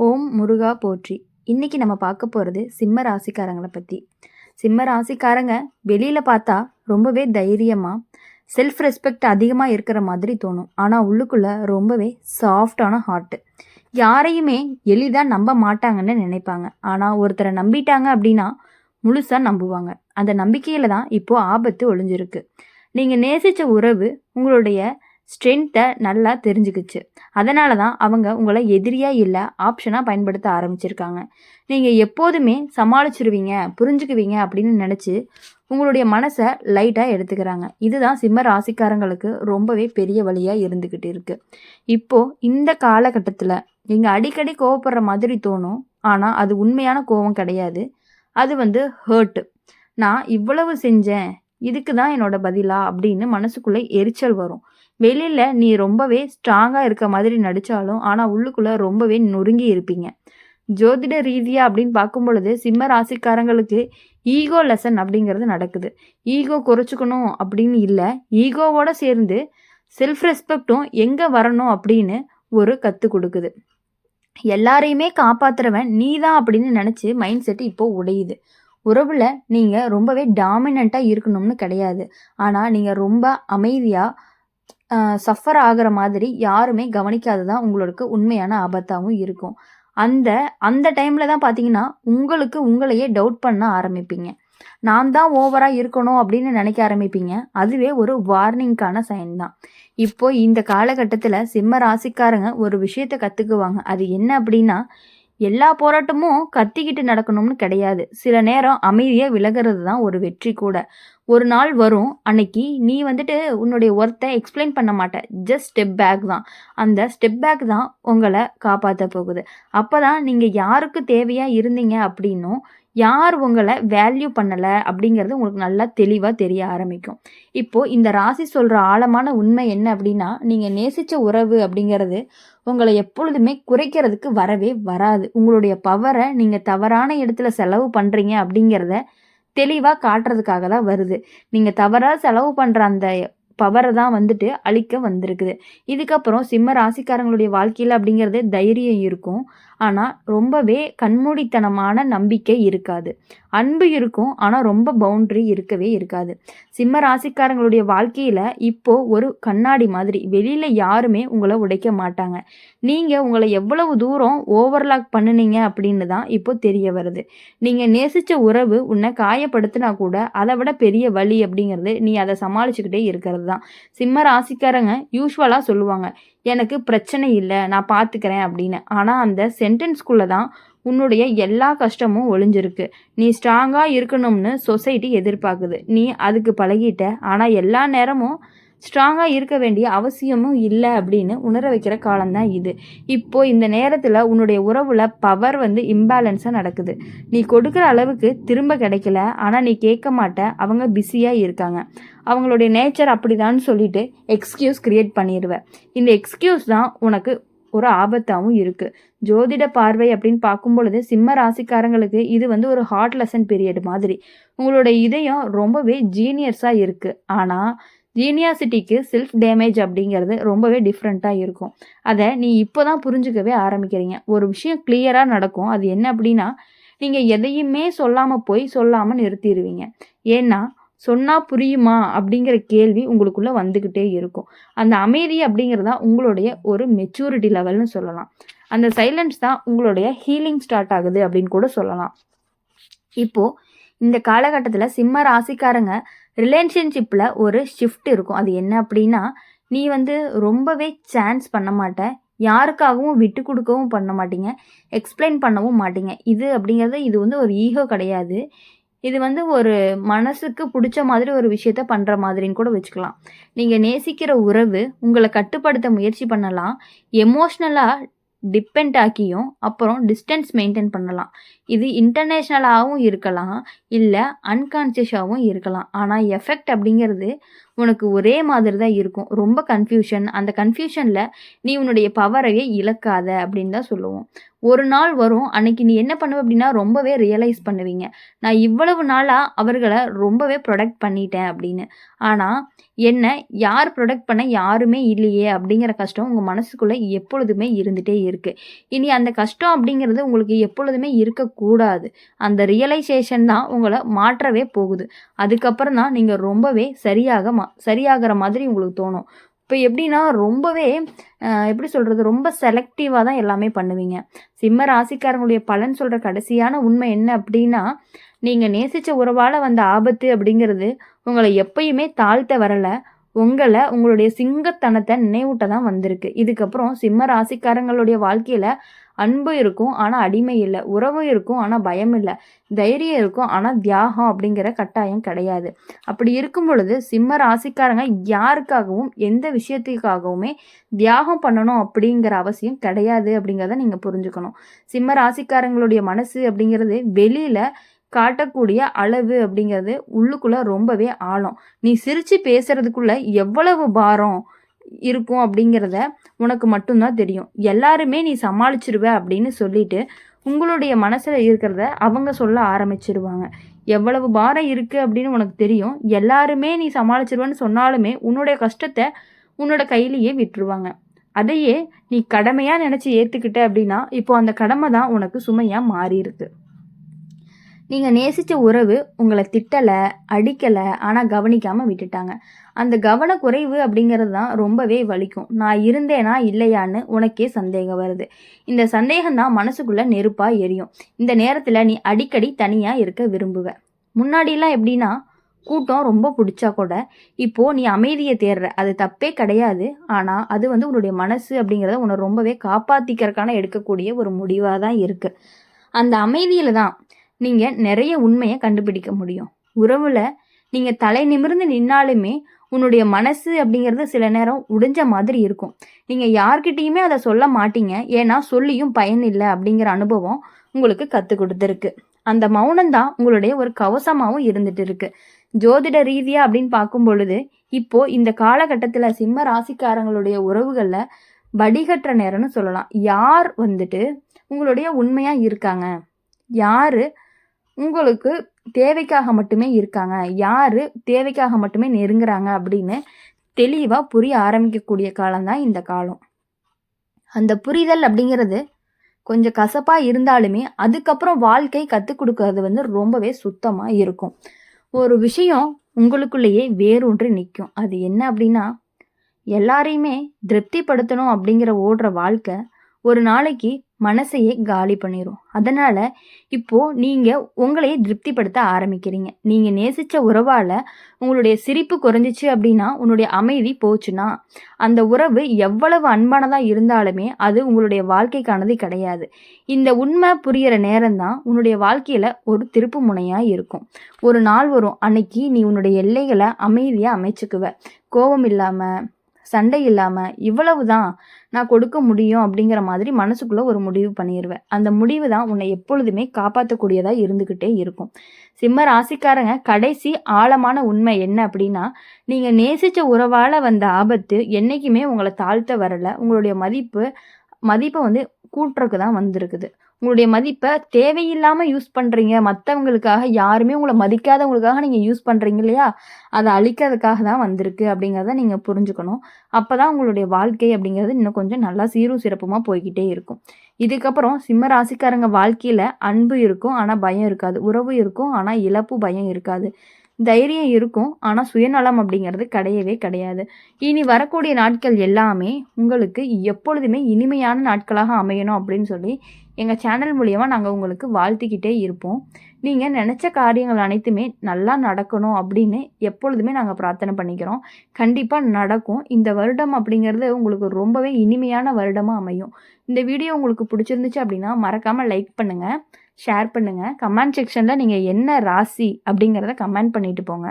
ஓம் முருகா போற்றி. இன்னைக்கு நம்ம பார்க்க போகிறது சிம்ம ராசிக்காரங்களை பற்றி. சிம்ம ராசிக்காரங்க வெளியில் பார்த்தா ரொம்பவே தைரியமாக செல்ஃப் ரெஸ்பெக்ட் அதிகமாக இருக்கிற மாதிரி தோணும். ஆனால் உள்ளுக்குள்ளே ரொம்பவே சாஃப்டான ஹார்ட்டு. யாரையுமே எளிதாக நம்ப மாட்டாங்கன்னு நினைப்பாங்க. ஆனால் ஒருத்தரை நம்பிட்டாங்க அப்படின்னா முழுசாக நம்புவாங்க. அந்த நம்பிக்கையில் தான் இப்போது ஆபத்து ஒளிஞ்சிருக்கு. நீங்கள் நேசித்த உறவு உங்களுடைய ஸ்ட்ரென்த்தை நல்லா தெரிஞ்சுக்கிச்சு. அதனால தான் அவங்க உங்களை எதிரியாக இல்லை ஆப்ஷனாக பயன்படுத்த ஆரம்பிச்சிருக்காங்க. நீங்கள் எப்போதுமே சமாளிச்சிருவீங்க, புரிஞ்சுக்குவீங்க அப்படின்னு நினச்சி உங்களுடைய மனசை லைட்டாக எடுத்துக்கிறாங்க. இதுதான் சிம்ம ராசிக்காரங்களுக்கு ரொம்பவே பெரிய வழியாக இருந்துக்கிட்டு இருக்குது. இப்போது இந்த காலகட்டத்தில் நீங்கள் அடிக்கடி கோவப்படுற மாதிரி தோணும். ஆனால் அது உண்மையான கோவம் கிடையாது. அது ஹர்ட்டு. நான் இவ்வளவு செஞ்சேன், இதுக்கு தான் என்னோட பதிலா அப்படின்னு மனசுக்குள்ளே எரிச்சல் வரும். வெளியில் நீ ரொம்பவே ஸ்ட்ராங்காக இருக்க மாதிரி நடித்தாலும் ஆனால் உள்ளுக்குள்ளே ரொம்பவே நொறுங்கி இருப்பீங்க. ஜோதிட ரீதியாக அப்படின்னு பார்க்கும் பொழுது சிம்ம ராசிக்காரங்களுக்கு ஈகோ லெசன் அப்படிங்கிறது நடக்குது. ஈகோ குறைச்சிக்கணும் அப்படின்னு இல்லை, ஈகோவோடு சேர்ந்து செல்ஃப் ரெஸ்பெக்டும் எங்கே வரணும் அப்படின்னு ஒரு கற்றுக் கொடுக்குது. எல்லாரையுமே காப்பாற்றுறவன் நீ தான் அப்படின்னு நினச்சி மைண்ட் செட்டு இப்போது உடையுது. உறவில் நீங்கள் ரொம்பவே டாமினண்ட்டாக இருக்கணும்னு கிடையாது. ஆனால் நீங்கள் ரொம்ப அமைதியாக சஃபர் ஆகிற மாதிரி யாருமே கவனிக்காது தான் உங்களுக்கு உண்மையான ஆபத்தாகவும் இருக்கும். அந்த அந்த டைமில் தான் பார்த்தீங்கன்னா உங்களுக்கு உங்களையே டவுட் பண்ண ஆரம்பிப்பீங்க. நான் தான் ஓவராக இருக்கணும் அப்படின்னு நினைக்க ஆரம்பிப்பீங்க. அதுவே ஒரு வார்னிங்கான சைன் தான். இப்போ இந்த காலகட்டத்தில் சிம்ம ராசிக்காரங்க ஒரு விஷயத்தை கற்றுக்குவாங்க. அது என்ன அப்படின்னா, எல்லா போராட்டமும் கத்திக்கிட்டு நடக்கணும்னு கிடையாது. சில நேரம் அமைதியாக விலகிறது தான் ஒரு வெற்றி கூட. ஒரு நாள் வரும், அன்னைக்கு நீ உன்னுடைய ஒர்த்தை எக்ஸ்பிளைன் பண்ண மாட்ட. ஜஸ்ட் ஸ்டெப் பேக் தான். அந்த ஸ்டெப் பேக் தான் உங்களை காப்பாற்ற போகுது. அப்போ தான் நீங்கள் யாருக்கு தேவையாக இருந்தீங்க அப்படின்னும் யார் உங்களை வேல்யூ பண்ணலை அப்படிங்கிறது உங்களுக்கு நல்லா தெளிவாக தெரிய ஆரம்பிக்கும். இப்போது இந்த ராசி சொல்கிற ஆழமான உண்மை என்ன அப்படின்னா, நீங்கள் நேசித்த உறவு அப்படிங்கிறது உங்களை எப்பொழுதுமே குறைக்கிறதுக்கு வரவே வராது. உங்களுடைய பவரை நீங்கள் தவறான இடத்துல செலவு பண்ணுறீங்க அப்படிங்கிறத தெளிவாக காட்டுறதுக்காக தான் வருது. நீங்கள் தவறாக செலவு பண்ணுற அந்த பவரை தான் அழிக்க வந்திருக்குது. இதுக்கப்புறம் சிம்ம ராசிக்காரங்களுடைய வாழ்க்கையில் அப்படிங்கிறது தைரியம் இருக்கும். ஆனால் ரொம்பவே கண்மூடித்தனமான நம்பிக்கை இருக்காது. அன்பு இருக்கும், ஆனால் ரொம்ப பவுண்ட்ரி இருக்கவே இருக்காது. சிம்ம ராசிக்காரங்களுடைய வாழ்க்கையில் இப்போது ஒரு கண்ணாடி மாதிரி வெளியில் யாருமே உங்களை உடைக்க மாட்டாங்க. நீங்கள் உங்களை எவ்வளவு தூரம் ஓவர்லாக் பண்ணினீங்க அப்படின்னு தான் இப்போ தெரிய வருது. நீங்கள் நேசித்த உறவு உன்னை காயப்படுத்தினா கூட அதை விட பெரிய வலி அப்படிங்கிறது நீ அதை சமாளிச்சுக்கிட்டே இருக்கிறது தான். சிம்ம ராசிக்காரங்க யூஸ்வலாக சொல்லுவாங்க, எனக்கு பிரச்சனை இல்லை, நான் பார்த்துக்கிறேன் அப்படின்னு. ஆனால் அந்த சென்டென்ஸ்குள்ளே தான் உன்னுடைய எல்லா கஷ்டமும் ஒளிஞ்சிருக்கு. நீ ஸ்ட்ராங்காக இருக்கணும்னு சொசைட்டி எதிர்பார்க்குது. நீ அதுக்கு பழகிட்ட. ஆனால் எல்லா நேரமும் ஸ்ட்ராங்காக இருக்க வேண்டிய அவசியமும் இல்லை அப்படின்னு உணர வைக்கிற காலம்தான் இது. இப்போது இந்த நேரத்தில் உன்னுடைய உறவில் பவர் இம்பேலன்ஸாக நடக்குது. நீ கொடுக்குற அளவுக்கு திரும்ப கிடைக்கல, ஆனால் நீ கேட்க மாட்ட. அவங்க பிஸியாக இருக்காங்க, அவங்களுடைய நேச்சர் அப்படிதான்னு சொல்லிட்டு எக்ஸ்கியூஸ் கிரியேட் பண்ணிடுவேன். இந்த எக்ஸ்கியூஸ் தான் உனக்கு ஒரு ஆபத்தாகவும் இருக்குது. ஜோதிட பார்வை அப்படின்னு பார்க்கும் பொழுது சிம்ம ராசிக்காரங்களுக்கு இது ஒரு ஹார்ட் லெசன் பீரியட் மாதிரி. உங்களோட இதயம் ரொம்பவே ஜீனியர்ஸாக இருக்குது. ஆனால் ஜீனியாசிட்டிக்கு செல்ஃப் டேமேஜ் அப்படிங்கிறது ரொம்பவே டிஃப்ரெண்ட்டாக இருக்கும். அதை நீ இப்போ தான் புரிஞ்சுக்கவே ஆரம்பிக்கிறீங்க. ஒரு விஷயம் கிளியராக நடக்கும். அது என்ன அப்படின்னா, நீங்கள் எதையுமே சொல்லாமல் நிறுத்திடுவீங்க. ஏன்னா சொன்னால் புரியுமா அப்படிங்கிற கேள்வி உங்களுக்குள்ளே வந்துக்கிட்டே இருக்கும். அந்த அமைதி அப்படிங்கிறது தான் உங்களுடைய ஒரு மெச்சூரிட்டி லெவல்னு சொல்லலாம். அந்த சைலன்ஸ் தான் உங்களுடைய ஹீலிங் ஸ்டார்ட் ஆகுது அப்படின்னு கூட சொல்லலாம். இப்போது இந்த காலகட்டத்தில் சிம்ம ராசிக்காரங்க ரிலேஷன்ஷிப்பில் ஒரு ஷிஃப்ட் இருக்கும். அது என்ன அப்படின்னா, நீ ரொம்பவே சான்ஸ் பண்ண மாட்ட, யாருக்காகவும் விட்டு கொடுக்கவும் பண்ண மாட்டீங்க, எக்ஸ்பிளைன் பண்ணவும் மாட்டீங்க. இது ஒரு ஈகோ கிடையாது. இது ஒரு மனசுக்கு பிடிச்ச மாதிரி ஒரு விஷயத்த பண்ணுற மாதிரின்னு கூட வச்சுக்கலாம். நீங்கள் நேசிக்கிற உறவு உங்களை கட்டுப்படுத்த முயற்சி பண்ணலாம். எமோஷ்னலாக டிபெண்ட் ஆக்கியும் அப்புறம் டிஸ்டன்ஸ் மெயின்டைன் பண்ணலாம். இது இன்டர்நேஷ்னலாகவும் இருக்கலாம், இல்லை அன்கான்சியஸாகவும் இருக்கலாம். ஆனால் எஃபெக்ட் அப்படிங்கிறது உனக்கு ஒரே மாதிரி தான் இருக்கும். ரொம்ப கன்ஃப்யூஷன். அந்த கன்ஃப்யூஷன்ல நீ உன்னுடைய பவரையே இழக்காத அப்படின்னு தான் சொல்லுவோம். ஒரு நாள் வரும். அன்னைக்கு நீ என்ன பண்ணுவ அப்படின்னா, ரொம்பவே ரியலைஸ் பண்ணுவீங்க. நான் இவ்வளவு நாளா அவர்கள ரொம்பவே புரொடெக்ட் பண்ணிட்டேன் அப்படின்னு. ஆனா, என்ன யார் புரொடெக்ட் பண்ண யாருமே இல்லையே அப்படிங்கிற கஷ்டம் உங்க மனசுக்குள்ள எப்பொழுதுமே இருந்துட்டே இருக்கு. இனி அந்த கஷ்டம் அப்படிங்கிறது உங்களுக்கு எப்பொழுதுமே இருக்கக்கூடாது. அந்த ரியலைசேஷன் தான் உங்கள மாற்றவே போகுது. அதுக்கப்புறம் தான் நீங்க ரொம்பவே சரியாகிற மாதிரி உங்களுக்கு தோணும். இப்ப எப்படின்னா, ரொம்பவே எப்படி சொல்றது? ரொம்ப செலக்டிவா தான் எல்லாமே பண்ணுவீங்க. சிம்ம ராசிக்காரங்களுடைய பலன் சொல்ற கடைசியான உண்மை என்ன அப்படின்னா, நீங்க நேசிச்ச உறவால வந்த ஆபத்து அப்படிங்கிறது உங்கள எப்பயுமே தாழ்த்த வரல. உங்களுடைய சிங்கத்தனத்த நினைவூட்ட தான் வந்திருக்கு. இதுக்கப்புறம் சிம்ம ராசிக்காரங்களுடைய வாழ்க்கையில அன்பு இருக்கும். ஆனா அடிமை இல்ல. உறவு இருக்கும். ஆனா பயம் இல்ல. தைரியம் இருக்கும். ஆனா தியாகம் அப்படிங்கிற கட்டாயம் கிடையாது. அப்படி இருக்கும் பொழுது சிம்ம ராசிக்காரங்க யாருக்காகவும், எந்த விஷயத்துக்காகவுமே தியாகம் பண்ணணும் அப்படிங்கிற அவசியம் கிடையாது அப்படிங்கிறத நீங்க புரிஞ்சுக்கணும். சிம்ம ராசிக்காரங்களுடைய மனசு அப்படிங்கிறது வெளியில காட்டக்கூடிய அளவு அப்படிங்கிறது உள்ளுக்குள்ள ரொம்பவே ஆழம். நீ சிரிச்சு பேசுறதுக்குள்ள எவ்வளவு பாரம் இருக்கும் அப்படிங்கிறத உனக்கு மட்டும் தான் தெரியும். எல்லாருமே நீ சமாளிச்சுருவ அப்படின்னு சொல்லிட்டு, உங்களுடைய மனசுல இருக்கிறத அவங்க சொல்ல ஆரம்பிச்சுருவாங்க. எவ்வளவு பாரம் இருக்கு அப்படின்னு உனக்கு தெரியும். எல்லாருமே நீ சமாளிச்சுருவன்னு சொன்னாலுமே, உன்னுடைய கஷ்டத்த உன்னோட கையிலேயே விட்டுருவாங்க. அதையே நீ கடமையா நினைச்சு ஏத்துக்கிட்ட அப்படின்னா, இப்போ அந்த கடமை தான் உனக்கு சுமையா மாறியிருக்கு. நீங்க நேசிச்ச உறவு உங்கள திட்டல, அடிக்கல, ஆனா கவனிக்காம விட்டுட்டாங்க. அந்த கவனக்குறைவு அப்படிங்கிறது தான் ரொம்பவே வலிக்கும். நான் இருந்தேனா இல்லையான்னு உனக்கே சந்தேகம் வருது. இந்த சந்தேகம் தான் மனசுக்குள்ள நெருப்பா எரியும். இந்த நேரத்துல நீ அடிக்கடி தனியா இருக்க விரும்புவ. முன்னாடிலாம் எப்படின்னா, கூட்டம் ரொம்ப புடிச்சா கூட, இப்போ நீ அமைதிய தேடுற. அது தப்பே கிடையாது. ஆனா, அது உன்னுடைய மனசு அப்படிங்கிறத உன்ன ரொம்பவே காப்பாத்திக்கிறதுக்கான எடுக்கக்கூடிய ஒரு முடிவா தான் இருக்கு. அந்த அமைதியில தான் நீங்க நிறைய உண்மைய கண்டுபிடிக்க முடியும். உறவுல நீங்க தலை நிமிர்ந்து நின்னாலுமே, உன்னுடைய மனசு அப்படிங்கிறது சில நேரம் உடைஞ்ச மாதிரி இருக்கும். நீங்க யார்கிட்டயுமே அத சொல்ல மாட்டீங்க. ஏன்னா, சொல்லியும் பயன் இல்ல அப்படிங்கிற அனுபவம் உங்களுக்கு கத்துக் குடுத்திருக்கு. அந்த மௌனம் தான் உங்களுடைய ஒரு கவசமாவும் இருந்துட்டு இருக்கு. ஜோதிட ரீதியா அப்படின்னு பார்க்கும் பொழுது, இப்போ இந்த காலகட்டத்துல சிம்ம ராசிக்காரங்களுடைய உறவுகள்ல வடிகட்டுற நேரம்னு சொல்லலாம். யார் உங்களுடைய உண்மையா இருக்காங்க? யாரு உங்களுக்கு தேவைக்காக மட்டுமே இருக்காங்க? யாரு தேவைக்காக மட்டுமே நெருங்குறாங்க? அப்படின்னு தெளிவா புரிய ஆரம்பிக்கக்கூடிய காலம் தான் இந்த காலம். அந்த புரிதல் அப்படிங்கிறது கொஞ்சம் கசப்பா இருந்தாலுமே, அதுக்கப்புறம் வாழ்க்கை கத்துக் குடுக்கறது ரொம்பவே சுத்தமா இருக்கும். ஒரு விஷயம் உங்களுக்குள்ளேயே வேரூன்றி நிக்கும். அது என்ன அப்படின்னா, எல்லாரையுமே திருப்திப்படுத்தணும் அப்படிங்கிற ஓடுற வாழ்க்கை, ஒரு நாளைக்கு மனசையே காலி பண்ணிரும். அதனால இப்போ நீங்க உங்களையே திருப்திப்படுத்த ஆரம்பிக்கிறீங்க. நீங்க நேசிச்ச உறவால உங்களுடைய சிரிப்பு குறைஞ்சிச்சு அப்படின்னா, உன்னுடைய அமைதி போச்சுன்னா, அந்த உறவு எவ்வளவு அன்பானதா இருந்தாலுமே, அது உங்களுடைய வாழ்க்கைக்கானது கிடையாது. இந்த உண்மை புரியிற நேரம் தான் உன்னுடைய வாழ்க்கையில ஒரு திருப்பு முனையா இருக்கும். ஒரு நாள் வரும். அன்னைக்கு நீ உன்னுடைய எல்லைகள அமைதியா அமைச்சுக்குவ. கோபம் இல்லாம, சண்டை இல்லாம, இவ்வளவுதான் நான் கொடுக்க முடியும் அப்படிங்கிற மாதிரி மனசுக்குள்ள ஒரு முடிவு பண்ணிருவேன். அந்த முடிவு தான் உன்னை எப்பொழுதுமே காப்பாத்தக்கூடியதா இருந்துகிட்டே இருக்கும். சிம்ம ராசிக்காரங்க கடைசி ஆழமான உண்மை என்ன அப்படின்னா, நீங்க நேசிச்ச உறவால வந்த ஆபத்து என்னைக்குமே உங்கள தாழ்த்த வரல. உங்களுடைய மதிப்ப கூட்டுறக்கு தான் வந்திருக்குது. உங்களுடைய மதிப்ப தேவையில்லாம யூஸ் பண்றீங்க. மத்தவங்களுக்காக யாருமே உங்கள மதிக்காதவங்களுக்காக நீங்க யூஸ் பண்றீங்க இல்லையா? அத அழிக்கிறதுக்காக தான் வந்திருக்கு அப்படிங்கிறத நீங்க புரிஞ்சுக்கணும். அப்பதான் உங்களுடைய வாழ்க்கை அப்படிங்கிறது இன்னும் கொஞ்சம் நல்லா சீரும் சிறப்புமா போய்க்கிட்டே இருக்கும். இதுக்கப்புறம் சிம்ம ராசிக்காரங்க வாழ்க்கையில அன்பு இருக்கும். ஆனா பயம் இருக்காது. உறவு இருக்கும். ஆனா இழப்பு பயம் இருக்காது. தைரியம் இருக்கும். ஆனா சுயநலம் அப்படிங்கிறது கிடையவே கிடையாது. இனி வரக்கூடிய நாட்கள் எல்லாமே உங்களுக்கு எப்பொழுதுமே இனிமையான நாட்களாக அமையணும் அப்படின்னு சொல்லி எங்க சேனல் மூலியமா நாங்க உங்களுக்கு வாழ்த்திக்கிட்டே இருப்போம். நீங்க நினைச்ச காரியங்கள் அனைத்துமே நல்லா நடக்கணும் அப்படின்னு எப்பொழுதுமே நாங்க பிரார்த்தனை பண்ணிக்கிறோம். கண்டிப்பா நடக்கும். இந்த வருடம் அப்படிங்கிறது உங்களுக்கு ரொம்பவே இனிமையான வருடமா அமையும். இந்த வீடியோ உங்களுக்கு பிடிச்சிருந்துச்சு அப்படின்னா மறக்காம லைக் பண்ணுங்க, ஷேர் பண்ணுங்க. கமெண்ட் செக்ஷன்ல நீங்க என்ன ராசி அப்படிங்கிறத கமெண்ட் பண்ணிட்டு போங்க.